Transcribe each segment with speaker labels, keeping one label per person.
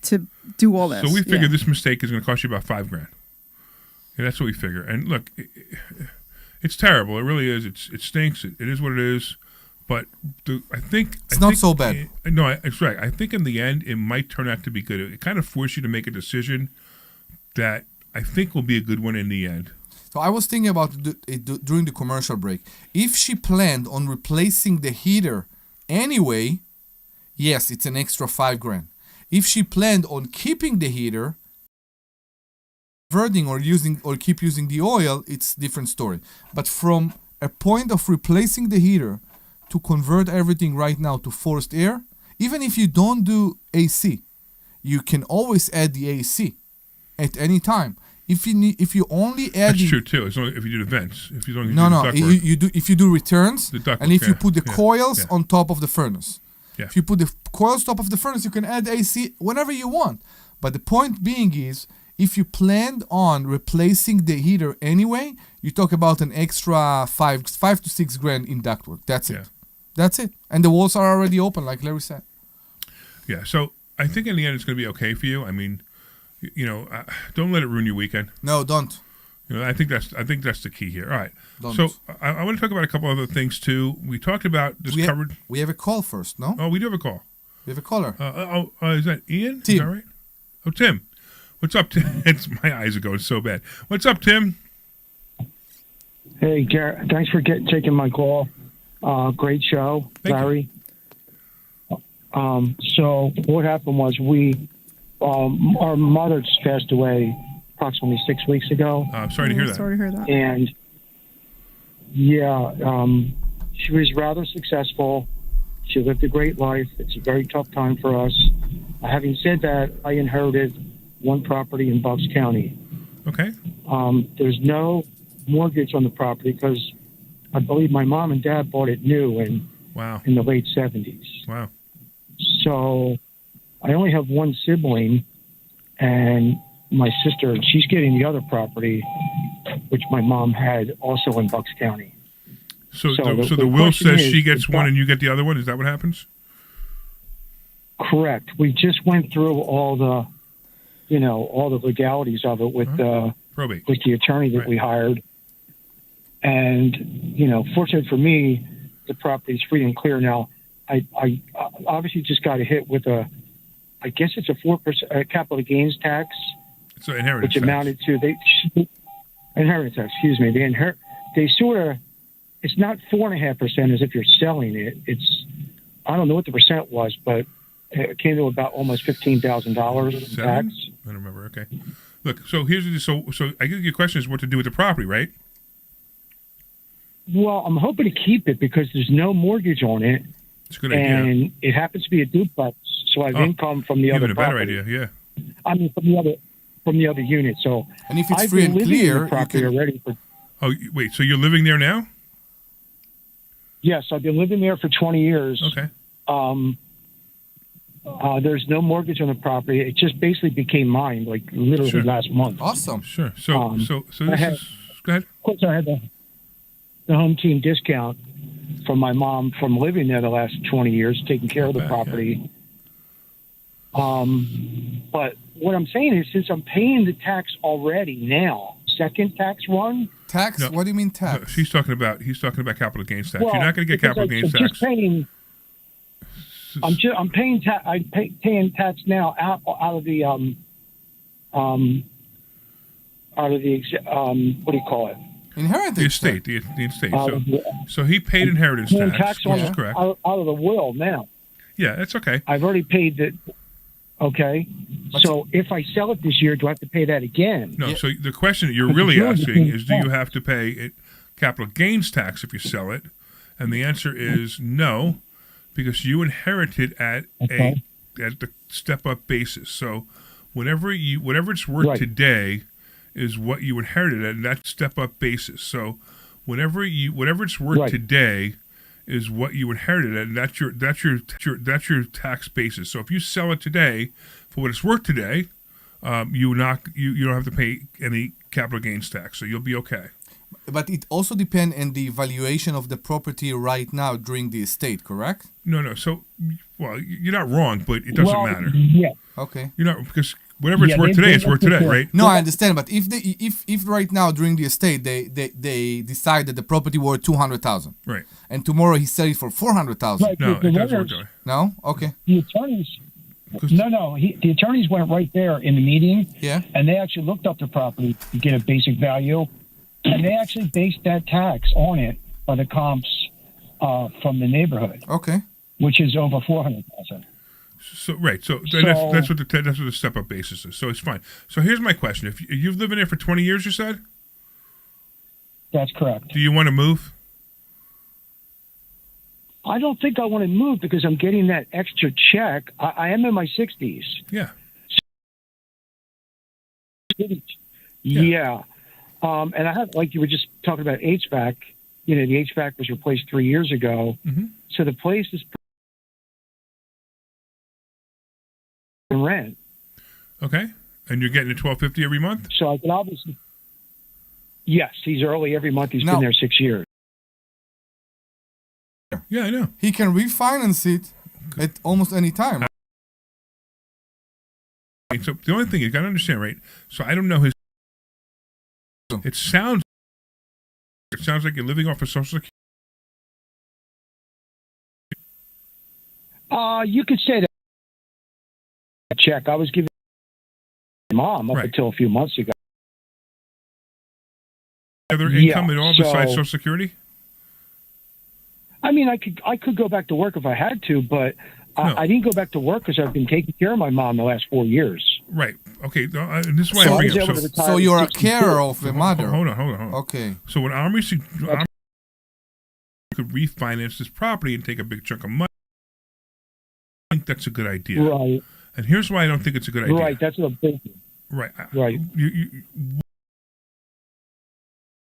Speaker 1: to do all this.
Speaker 2: So we figure this mistake is going to cost you about $5,000. Yeah, that's what we figure. And look, it's terrible. It really is. It stinks. It is what it is. But I think
Speaker 3: it's not so bad.
Speaker 2: No, it's right. I think in the end it might turn out to be good. It kind of forces you to make a decision that I think will be a good one in the end.
Speaker 3: So I was thinking about it during the commercial break. If she planned on replacing the heater anyway, yes, it's an extra $5,000. If she planned on keeping the heater, converting or keep using the oil, it's a different story. But from a point of replacing the heater to convert everything right now to forced air, even if you don't do AC, you can always add the AC at any time. If you only add
Speaker 2: that's true too. It's only if you do the vents. If you don't
Speaker 3: you do if you do returns and if you put the coils on top of the furnace.
Speaker 2: Yeah.
Speaker 3: If you put the coils top of the furnace, you can add AC whenever you want. But the point being is, if you planned on replacing the heater anyway, you talk about an extra $5,000 to $6,000 in ductwork. That's it. That's it. And the walls are already open, like Larry said.
Speaker 2: Yeah. So I think in the end it's going to be okay for you. I mean, don't let it ruin your weekend.
Speaker 3: No, don't.
Speaker 2: I think that's the key here. All right.
Speaker 3: Don't.
Speaker 2: So I want to talk about a couple other things too. We talked about this covered.
Speaker 3: We have a call first, no?
Speaker 2: Oh, we do have a call.
Speaker 3: We have a caller.
Speaker 2: Is that Ian?
Speaker 3: Tim.
Speaker 2: Is that right? Oh, Tim. What's up, Tim? My eyes are going so bad. What's up, Tim?
Speaker 4: Hey, Garrett. Thanks for taking my call. Great show, Larry. So what happened was our mother just passed away approximately 6 weeks ago.
Speaker 2: I'm sorry to hear that.
Speaker 1: Sorry to hear that.
Speaker 4: And she was rather successful. She lived a great life. It's a very tough time for us. Having said that, I inherited one property in Bucks County.
Speaker 2: Okay.
Speaker 4: There's no mortgage on the property because I believe my mom and dad bought it new in the late 70s.
Speaker 2: Wow.
Speaker 4: So I only have one sibling, and my sister, she's getting the other property, which my mom had also in Bucks County.
Speaker 2: So the will says she gets one and you get the other one? Is that what happens?
Speaker 4: Correct. We just went through all the legalities of it with
Speaker 2: probate,
Speaker 4: with the attorney that we hired. And, fortunately for me, the property is free and clear now. I obviously just got hit with I guess it's a 4% capital gains tax.
Speaker 2: So inheritance
Speaker 4: which amounted to inheritance tax. Excuse me. They sort of. It's not 4.5% as if you're selling it. It's I don't know what the percent was, but it came to about almost $15,000 in tax.
Speaker 2: I don't remember. Okay. Look. So so I guess your question is what to do with the property, right?
Speaker 4: Well, I'm hoping to keep it because there's no mortgage on it.
Speaker 2: It's a good idea.
Speaker 4: And it happens to be a duplex, so I have income from the other property.
Speaker 2: Even a better idea, yeah.
Speaker 4: I mean, from the other unit. So,
Speaker 3: and if it's free and clear,
Speaker 4: you can already for.
Speaker 2: Oh wait, so you're living there now?
Speaker 4: Yes, I've been living there for 20 years.
Speaker 2: Okay.
Speaker 4: There's no mortgage on the property. It just basically became mine, like literally last month.
Speaker 3: Awesome.
Speaker 2: Sure. So this is. Go ahead.
Speaker 4: Of course, I had the home team discount from my mom from living there the last 20 years, taking care of the property. Yeah. But what I'm saying is, since I'm paying the tax already now, second tax run.
Speaker 3: Tax? No, what do you mean tax?
Speaker 2: No, he's talking about capital gains tax. You're not going to get capital gains tax.
Speaker 4: I'm paying tax now out of the what do you call it?
Speaker 3: Inheritance.
Speaker 2: The estate. So he paid inheritance tax, which is correct.
Speaker 4: Out of the will now.
Speaker 2: Yeah, that's okay.
Speaker 4: I've already paid it. Okay. So if I sell it this year, do I have to pay that again?
Speaker 2: No. Yeah. So the question that you're really asking is, do you have to pay capital gains tax if you sell it? And the answer is no, because you inherited at the step-up basis. So whatever it's worth today is what you inherited at that step-up basis. So whatever it's worth today is what you inherited at, and that's your tax basis. So if you sell it today for what it's worth today, you don't have to pay any capital gains tax. So you'll be okay.
Speaker 3: but it also depends on the valuation of the property right now during the estate, correct?
Speaker 2: No. So, well, you're not wrong, but it doesn't matter.
Speaker 4: Yeah.
Speaker 3: Okay.
Speaker 2: You know, because whatever it's worth today, it's worth today, right?
Speaker 3: No, I understand, but if right now during the estate they decide that the property worth 200,000,
Speaker 2: Right.
Speaker 3: and tomorrow he sell it for 400,000.
Speaker 4: Right.
Speaker 2: No,
Speaker 4: The
Speaker 2: it doesn't work
Speaker 4: renters-
Speaker 2: that way.
Speaker 3: No, okay,
Speaker 4: The attorneys. The attorneys went right there in the meeting,
Speaker 3: yeah,
Speaker 4: and they actually looked up the property to get a basic value, and they actually based that tax on it by the comps from the neighborhood,
Speaker 3: okay.
Speaker 4: which is over 400,000.
Speaker 2: So right, so that's what the step up basis is. So it's fine. So here's my question: if you've lived in there for 20 years, you said,
Speaker 4: That's correct.
Speaker 2: do you want to move?
Speaker 4: I don't think I want to move because I'm getting that extra check. I am in my 60s.
Speaker 2: Yeah.
Speaker 4: Yeah. And I have, like you were just talking about HVAC, the HVAC was replaced 3 years ago.
Speaker 2: Mm-hmm.
Speaker 4: So the place is rent.
Speaker 2: Okay, and you're getting $1,250 every month.
Speaker 4: So I can obviously, yes, he's early every month. He's
Speaker 3: No.
Speaker 4: been there 6 years.
Speaker 2: Yeah, I know.
Speaker 3: He can refinance it at almost any time.
Speaker 2: So the only thing you got to understand, right? So I don't know his. It sounds like you're living off of Social Security.
Speaker 4: You could say that check I was giving my mom up
Speaker 2: Right.
Speaker 4: until a few months ago.
Speaker 2: Other
Speaker 4: Yeah,
Speaker 2: income at all
Speaker 4: so-
Speaker 2: besides Social Security?
Speaker 4: I mean, I could go back to work if I had to, but
Speaker 2: No.
Speaker 4: I didn't go back to work because I've been taking care of my mom the last 4 years.
Speaker 2: Right. Okay. And this is why
Speaker 3: So-
Speaker 2: I bring
Speaker 4: I was
Speaker 2: it
Speaker 4: able
Speaker 2: up.
Speaker 4: to
Speaker 2: So,
Speaker 4: retire
Speaker 3: So
Speaker 4: at
Speaker 3: you're a
Speaker 4: 62.
Speaker 3: carer of the mother.
Speaker 2: hold on.
Speaker 3: Okay.
Speaker 2: So when Omri could refinance this property and take a big chunk of money, I think that's a good idea.
Speaker 4: Right,
Speaker 2: And here's why I don't think it's a good idea.
Speaker 4: right. That's what I'm thinking.
Speaker 2: Right.
Speaker 4: Right.
Speaker 2: You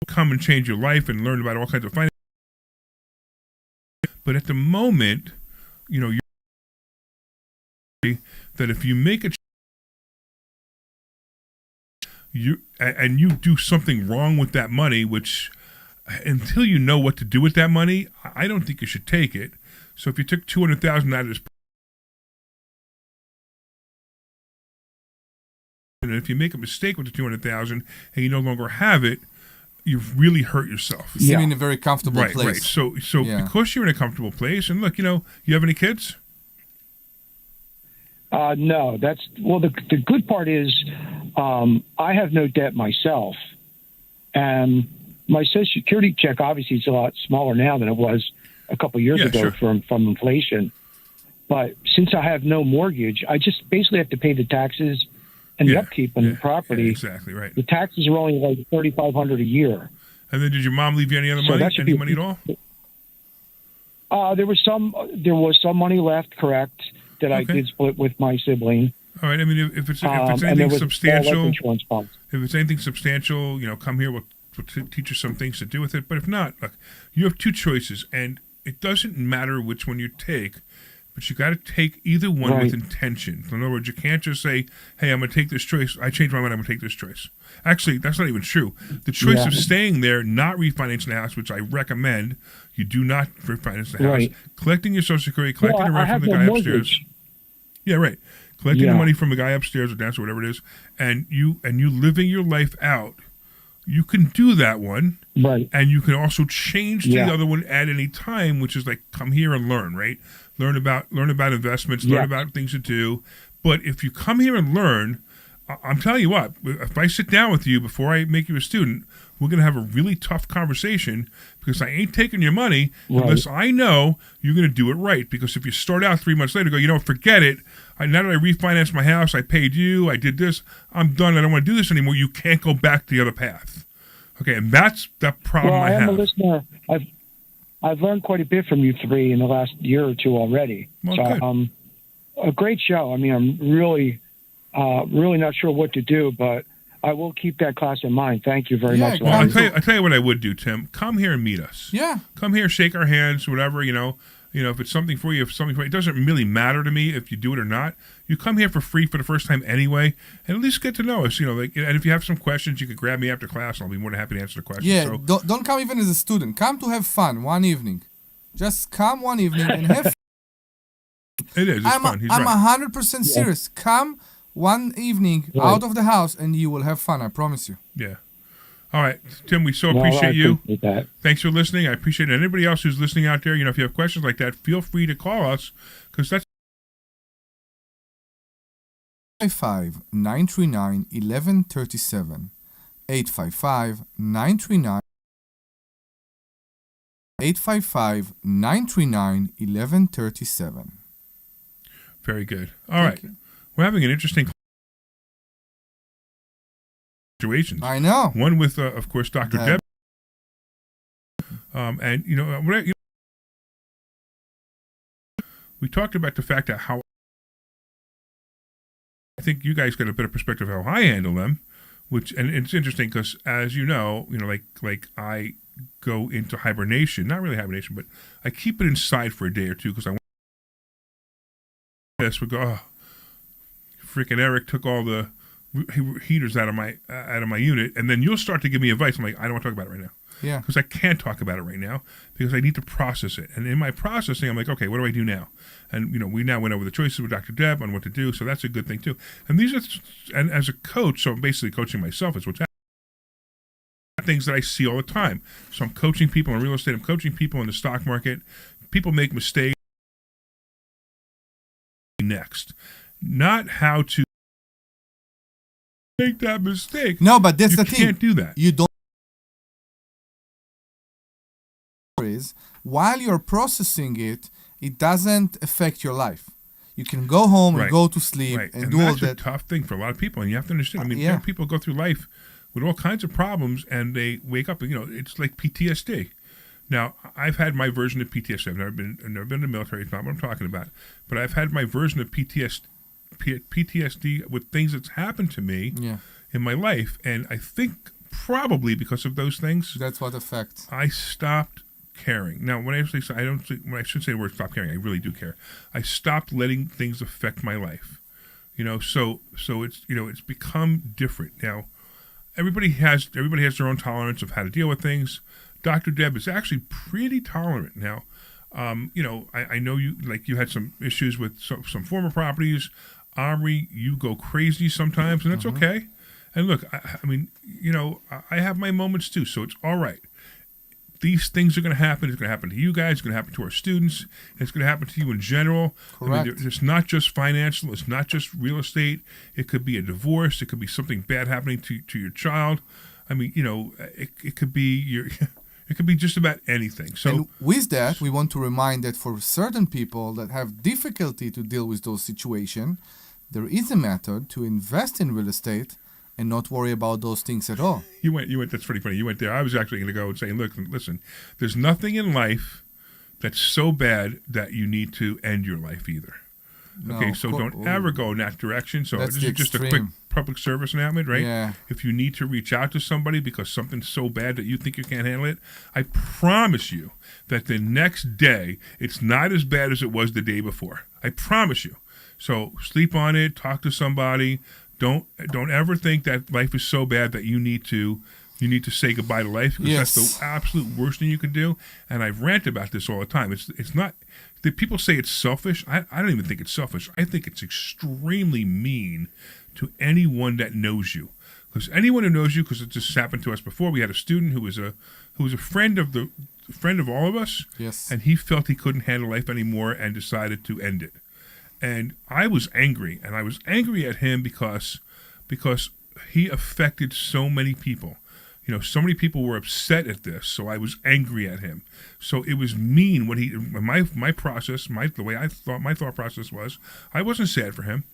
Speaker 2: come and change your life and learn about all kinds of finance. But at the moment, you're that if you make and you do something wrong with that money, which until you know what to do with that money, I don't think you should take it. So if you took $200,000 out of this, and if you make a mistake with the $200,000 and you no longer have it, you've really hurt yourself.
Speaker 3: You seem
Speaker 4: Yeah.
Speaker 3: in a very comfortable
Speaker 2: Right,
Speaker 3: place.
Speaker 2: right. So
Speaker 3: Yeah.
Speaker 2: because you're in a comfortable place, and look, you have any kids?
Speaker 4: No, the good part is I have no debt myself, and my Social Security check obviously is a lot smaller now than it was a couple years
Speaker 2: Yeah,
Speaker 4: ago
Speaker 2: sure.
Speaker 4: from inflation. But since I have no mortgage, I just basically have to pay the taxes and the upkeep on the property.
Speaker 2: Yeah, exactly, right.
Speaker 4: The taxes are only like $3,500 a year.
Speaker 2: And then did your mom leave you any other
Speaker 4: So
Speaker 2: money?
Speaker 4: that should
Speaker 2: Any
Speaker 4: be-
Speaker 2: money at all?
Speaker 4: There was some money left, correct, that I
Speaker 2: Okay.
Speaker 4: did split with my sibling.
Speaker 2: All right. I mean, if it's
Speaker 4: And there
Speaker 2: anything
Speaker 4: was a
Speaker 2: substantial,
Speaker 4: life insurance policy.
Speaker 2: if it's anything substantial, come here. We'll teach you some things to do with it. But if not, look, you have two choices, and it doesn't matter which one you take, but you got to take either one with
Speaker 4: Right.
Speaker 2: intention. In other words, you can't just say, "Hey, I'm going to take this choice. I changed my mind. I'm going to take this choice." Actually, that's not even true. The choice
Speaker 4: Yeah.
Speaker 2: of staying there, not refinancing the house, which I recommend, you do not refinance the house.
Speaker 4: Right.
Speaker 2: Collecting your Social Security, collecting the
Speaker 4: I
Speaker 2: rent
Speaker 4: have
Speaker 2: from the
Speaker 4: no
Speaker 2: guy
Speaker 4: mortgage.
Speaker 2: upstairs. Yeah, right. Collecting the
Speaker 4: Yeah.
Speaker 2: money from the guy upstairs or downstairs, whatever it is, and you living your life out. You can do that one,
Speaker 4: Right.
Speaker 2: and you can also change to
Speaker 4: Yeah.
Speaker 2: the other one at any time, which is like come here and learn, right? Learn about investments, learn
Speaker 4: Yeah.
Speaker 2: about things to do. But if you come here and learn, I'm telling you what, if I sit down with you before I make you a student, we're going to have a really tough conversation because I ain't taking your money unless I know you're going to do it right. Because if you start out 3 months later, go, forget it. Now that I refinanced my house, I paid you, I did this, I'm done. I don't want to do this anymore. You can't go back to the other path. Okay, and that's the problem
Speaker 4: Well, I am
Speaker 2: have.
Speaker 4: a listener. I've learned quite a bit from you three in the last year or two already.
Speaker 2: Well,
Speaker 4: So
Speaker 2: good.
Speaker 4: a great show. I mean, I'm really not sure what to do, but I will keep that class in mind. Thank you very
Speaker 3: Yeah,
Speaker 4: much.
Speaker 2: Well,
Speaker 4: Larry.
Speaker 2: I tell you what I would do, Tim. Come here and meet us.
Speaker 3: Yeah.
Speaker 2: Come here, shake our hands, whatever, if it's something for you, it doesn't really matter to me if you do it or not. You come here for free for the first time anyway, and at least get to know us. And if you have some questions, you can grab me after class, and I'll be more than happy to answer the questions.
Speaker 3: Yeah,
Speaker 2: So,
Speaker 3: don't come even as a student. Come to have fun one evening. Just come one evening and have fun.
Speaker 2: it is. It's fun. He's
Speaker 3: I'm
Speaker 2: right.
Speaker 3: 100% serious. Come one evening out of the house and you will have fun. I promise you.
Speaker 2: Yeah. All right, Tim, we so appreciate you.
Speaker 4: Appreciate that.
Speaker 2: Thanks for listening. I appreciate it. Anybody else who's listening out there, if you have questions like that, feel free to call us, because that's
Speaker 3: 855-939-1137. 855-939. 855-939-1137.
Speaker 2: very good. All right. We're having an interesting situations.
Speaker 3: I know.
Speaker 2: One with, of course, Dr. Deb. And, we talked about the fact that how I think you guys got a better perspective of how I handle them, and it's interesting because, as like I go into hibernation, not really hibernation, but I keep it inside for a day or two because I want this. We go, oh, freaking Eric took all the heaters out of my unit, and then you'll start to give me advice. I'm like, I don't want to talk about it right now.
Speaker 3: Yeah.
Speaker 2: Because I can't talk about it right now because I need to process it. And in my processing, I'm like, okay, what do I do now? And we now went over the choices with Dr. Deb on what to do, so that's a good thing too. And and as a coach, so I'm basically coaching myself. Is what's happening. Things that I see all the time. So I'm coaching people in real estate. I'm coaching people in the stock market. People make mistakes. Next, not how to make that mistake.
Speaker 3: No, but that's the thing.
Speaker 2: You can't do that.
Speaker 3: You don't. Is while you're processing it, it doesn't affect your life. You can go home and go to sleep and do all that.
Speaker 2: That's a tough thing for a lot of people, and you have to understand. There are people go through life with all kinds of problems, and they wake up. It's like PTSD. Now, I've had my version of PTSD. I've never been in the military. It's not what I'm talking about. But I've had my version of PTSD with things that's happened to me in my life. And I think probably because of those things,
Speaker 3: that's what affects.
Speaker 2: I stopped caring. Now, when I say when I should say the word stop caring, I really do care. I stopped letting things affect my life. So it's it's become different now. Everybody has their own tolerance of how to deal with things. Dr. Deb is actually pretty tolerant now. I know you had some issues with some former properties. Omri, you go crazy sometimes, and that's okay. And look, I have my moments too, so it's all right. These things are going to happen. It's going to happen to you guys. It's going to happen to our students. It's going to happen to you in general.
Speaker 3: Correct.
Speaker 2: It's not just financial. It's not just real estate. It could be a divorce. It could be something bad happening to your child. It could be it could be just about anything. So,
Speaker 3: and with that, we want to remind that for certain people that have difficulty to deal with those situations, there is a method to invest in real estate and not worry about those things at all.
Speaker 2: You went. That's pretty funny. You went there. I was actually going to go and say, look, listen, there's nothing in life that's so bad that you need to end your life either. Okay, so don't ever go in that direction. So this is just a quick public service announcement, right?
Speaker 3: Yeah.
Speaker 2: If you need to reach out to somebody because something's so bad that you think you can't handle it, I promise you that the next day it's not as bad as it was the day before. I promise you. So sleep on it. Talk to somebody. Don't ever think that life is so bad that you need to say goodbye to life, because that's the absolute worst thing you can do. And I rant about this all the time. It's not that people say it's selfish. I don't even think it's selfish. I think it's extremely mean to anyone that knows you. Because anyone who knows you, because it just happened to us before. We had a student who was a friend of all of us.
Speaker 3: Yes.
Speaker 2: And he felt he couldn't handle life anymore and decided to end it. And I was angry, and I was angry at him because he affected so many people. So many people were upset at this, so I was angry at him. So it was mean what my process, the way I thought my thought process was. I wasn't sad for him.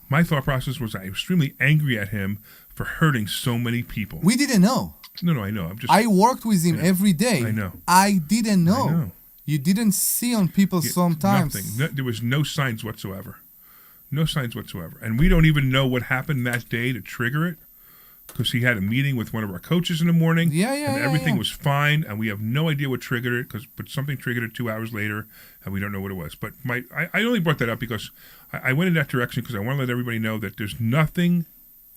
Speaker 2: My thought process was I was extremely angry at him for hurting so many people.
Speaker 3: We didn't know.
Speaker 2: No, I know.
Speaker 3: I worked with him every day.
Speaker 2: I know.
Speaker 3: I didn't know.
Speaker 2: I know.
Speaker 3: You didn't see on people sometimes.
Speaker 2: Nothing. There was no signs whatsoever. No signs whatsoever. And we don't even know what happened that day to trigger it. because he had a meeting with one of our coaches in the morning. And everything was fine, and we have no idea what triggered it, but something triggered it 2 hours later, and we don't know what it was. But I only brought that up because I went in that direction because I want to let everybody know that there's nothing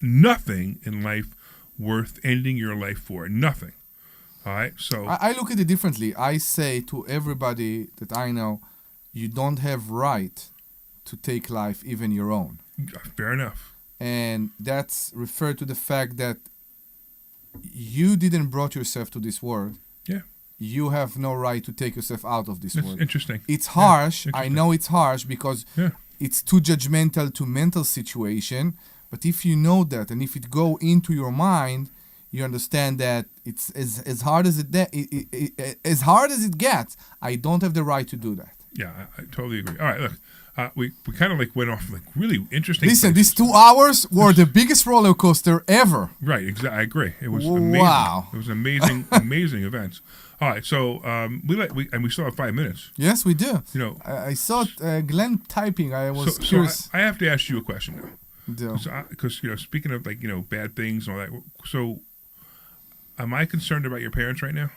Speaker 2: in life worth ending your life for. Nothing. All right? So
Speaker 3: I look at it differently. I say to everybody that I know, you don't have right to take life, even your own.
Speaker 2: Fair enough.
Speaker 3: And that's referred to the fact that you didn't brought yourself to this world.
Speaker 2: Yeah.
Speaker 3: You have no right to take yourself out of this world.
Speaker 2: Interesting.
Speaker 3: It's harsh.
Speaker 2: Yeah,
Speaker 3: I know it's harsh because it's too judgmental to mental situation. But if you know that, and if it go into your mind, you understand that it's as hard as as hard as it gets. I don't have the right to do that.
Speaker 2: Yeah, I totally agree. All right, look. We kind of went off really interesting.
Speaker 3: Listen,
Speaker 2: places.
Speaker 3: these 2 hours were the biggest roller coaster ever.
Speaker 2: Right, exactly. I agree. It was amazing.
Speaker 3: Wow.
Speaker 2: It was amazing, amazing events. All right, so we still have 5 minutes.
Speaker 3: Yes, we do.
Speaker 2: You know,
Speaker 3: I saw Glenn typing. I was curious.
Speaker 2: So I have to ask you a question now,
Speaker 3: Yeah.
Speaker 2: because speaking of bad things and all that. So, am I concerned about your parents right now?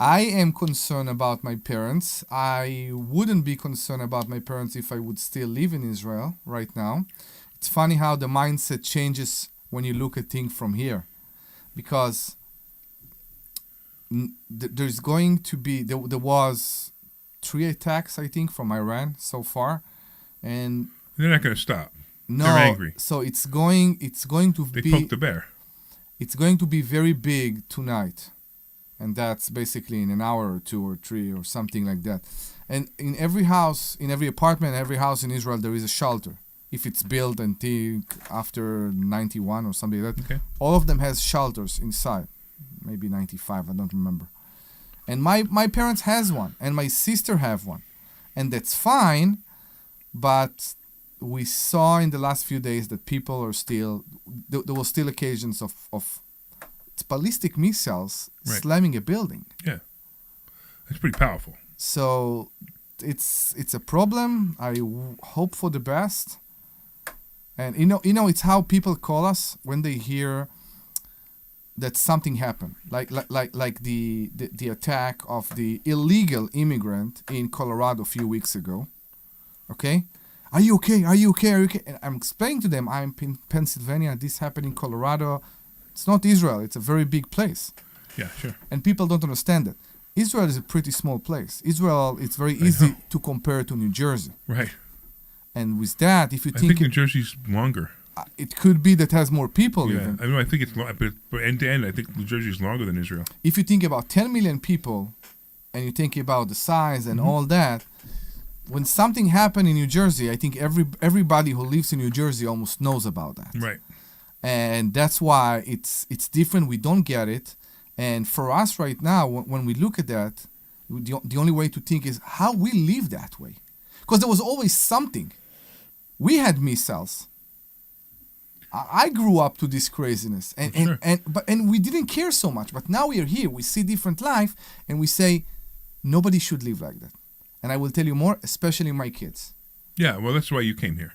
Speaker 3: I am concerned about my parents. I wouldn't be concerned about my parents if I would still live in Israel right now. It's funny how the mindset changes when you look at things from here. Because there's going to be, there was 3 attacks, I think, from Iran so far. And
Speaker 2: they're not going to stop.
Speaker 3: No,
Speaker 2: they're angry.
Speaker 3: So it's going to
Speaker 2: they
Speaker 3: be...
Speaker 2: They poked the bear.
Speaker 3: It's going to be very big tonight. And that's basically in an hour or 2 or 3 or something like that. And in every house, in every apartment, every house in Israel, there is a shelter. If it's built and after 91 or something like that, all of them has shelters inside. Maybe 95, I don't remember. And my parents has one, and my sister have one. And that's fine, but we saw in the last few days that people are still, there were still occasions of ballistic missiles slamming a building.
Speaker 2: Yeah, it's pretty powerful.
Speaker 3: So it's a problem. I hope for the best. And you know, it's how people call us when they hear that something happened, like the attack of the illegal immigrant in Colorado a few weeks ago. Okay. Are you okay? Are you okay? Are you okay? And I'm explaining to them, I'm in Pennsylvania. This happened in Colorado. It's not Israel. It's a very big place.
Speaker 2: Yeah, sure.
Speaker 3: And people don't understand that. Israel is a pretty small place. Israel, it's very easy to compare to New Jersey.
Speaker 2: Right.
Speaker 3: And with that, if you
Speaker 2: I think New Jersey's longer.
Speaker 3: It could be that has more people even.
Speaker 2: I mean, I think it's long, but end to end, I think New Jersey is longer than Israel.
Speaker 3: If you think about 10 million people, and you think about the size and all that, when something happened in New Jersey, I think everybody who lives in New Jersey almost knows about that.
Speaker 2: Right.
Speaker 3: And that's why it's different. We don't get it. And for us right now, when we look at that, the only way to think is how we live that way. Because there was always something. We had missiles. I grew up to this craziness, and we didn't care so much. But now we are here. We see different life, and we say nobody should live like that. And I will tell you more, especially my kids.
Speaker 2: Yeah, well, that's why you came here.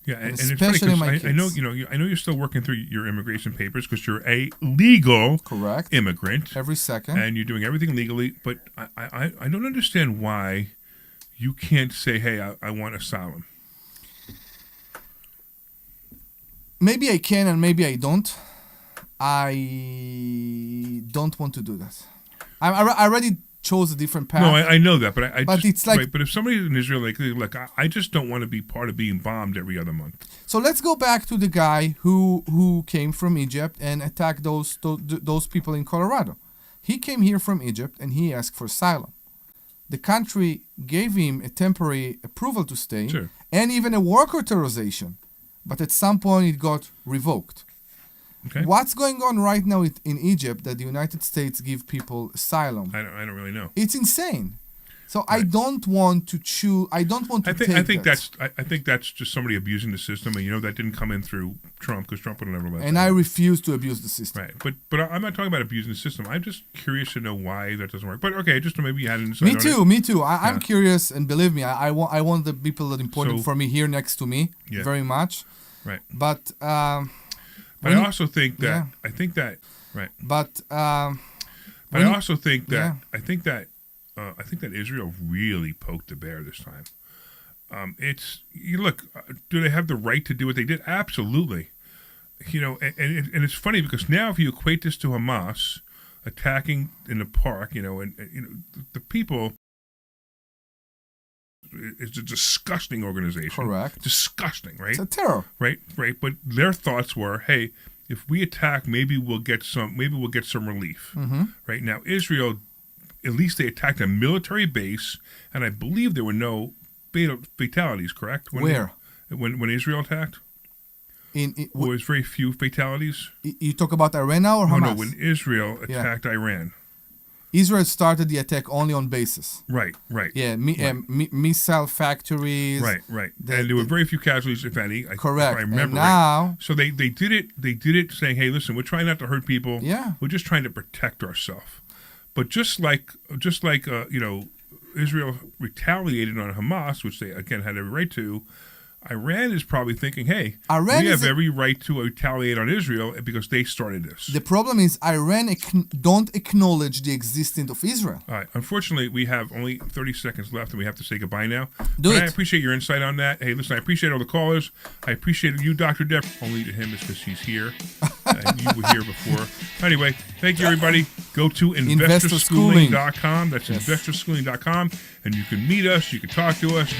Speaker 2: Yeah, and it's
Speaker 3: especially
Speaker 2: funny
Speaker 3: my
Speaker 2: because
Speaker 3: kids.
Speaker 2: I know you're still working through your immigration papers because you're a legal immigrant.
Speaker 3: Every second.
Speaker 2: And you're doing everything legally. But I don't understand why you can't say, hey, I want asylum.
Speaker 3: Maybe I can and maybe I don't. I don't want to do that. I already chose a different path.
Speaker 2: No, I know that, but
Speaker 3: but it's like,
Speaker 2: right, but if somebody in Israel like I just don't want to be part of being bombed every other month.
Speaker 3: So let's go back to the guy who came from Egypt and attacked those people in Colorado. He came here from Egypt and he asked for asylum. The country gave him a temporary approval to stay and even a work authorization, but at some point it got revoked.
Speaker 2: Okay.
Speaker 3: What's going on right now in Egypt that the United States give people asylum?
Speaker 2: I don't really know.
Speaker 3: It's insane. So right. I don't want to choose. I don't want to.
Speaker 2: I think that's just somebody abusing the system, and that didn't come in through Trump because Trump would never let.
Speaker 3: And I refuse to abuse the system.
Speaker 2: Right, but I'm not talking about abusing the system. I'm just curious to know why that doesn't work. But okay, just to maybe you had an insight.
Speaker 3: Me too. I'm curious, and believe me, I want the people that are important for me here next to me very much.
Speaker 2: Right,
Speaker 3: but.
Speaker 2: But I also think that right.
Speaker 3: But
Speaker 2: I also think that I think that Israel really poked the bear this time. Do they have the right to do what they did? Absolutely. And it's funny because now if you equate this to Hamas attacking in the park, the people, it's a disgusting organization.
Speaker 3: Correct.
Speaker 2: Disgusting, right?
Speaker 3: It's a terror.
Speaker 2: Right. But their thoughts were, hey, if we attack, maybe we'll get some relief.
Speaker 3: Mm-hmm.
Speaker 2: Right now, Israel, at least they attacked a military base, and I believe there were no fatalities. Correct?
Speaker 3: Where?
Speaker 2: When Israel attacked, there was very few fatalities.
Speaker 3: You talk about Iran now or Hamas?
Speaker 2: No, when Israel attacked Iran.
Speaker 3: Israel started the attack only on bases.
Speaker 2: Right.
Speaker 3: Yeah, missile factories.
Speaker 2: Right. And there were very few casualties, if any.
Speaker 3: Correct.
Speaker 2: If I remember
Speaker 3: and now,
Speaker 2: right. So they did it saying, hey, listen, we're trying not to hurt people.
Speaker 3: Yeah.
Speaker 2: We're just trying to protect ourselves. But just like Israel retaliated on Hamas, which they again had every right to, Iran is probably thinking, hey, we have every right to retaliate on Israel because they started this.
Speaker 3: The problem is Iran don't acknowledge the existence of Israel.
Speaker 2: All right. Unfortunately, we have only 30 seconds left, and we have to say goodbye now.
Speaker 3: I
Speaker 2: appreciate your insight on that. Hey, listen, I appreciate all the callers. I appreciate you, Dr. Def. Only to him is because he's here. And you were here before. Anyway, thank you, everybody. Go to investorschooling.com. That's investorschooling.com, and you can meet us. You can talk to us.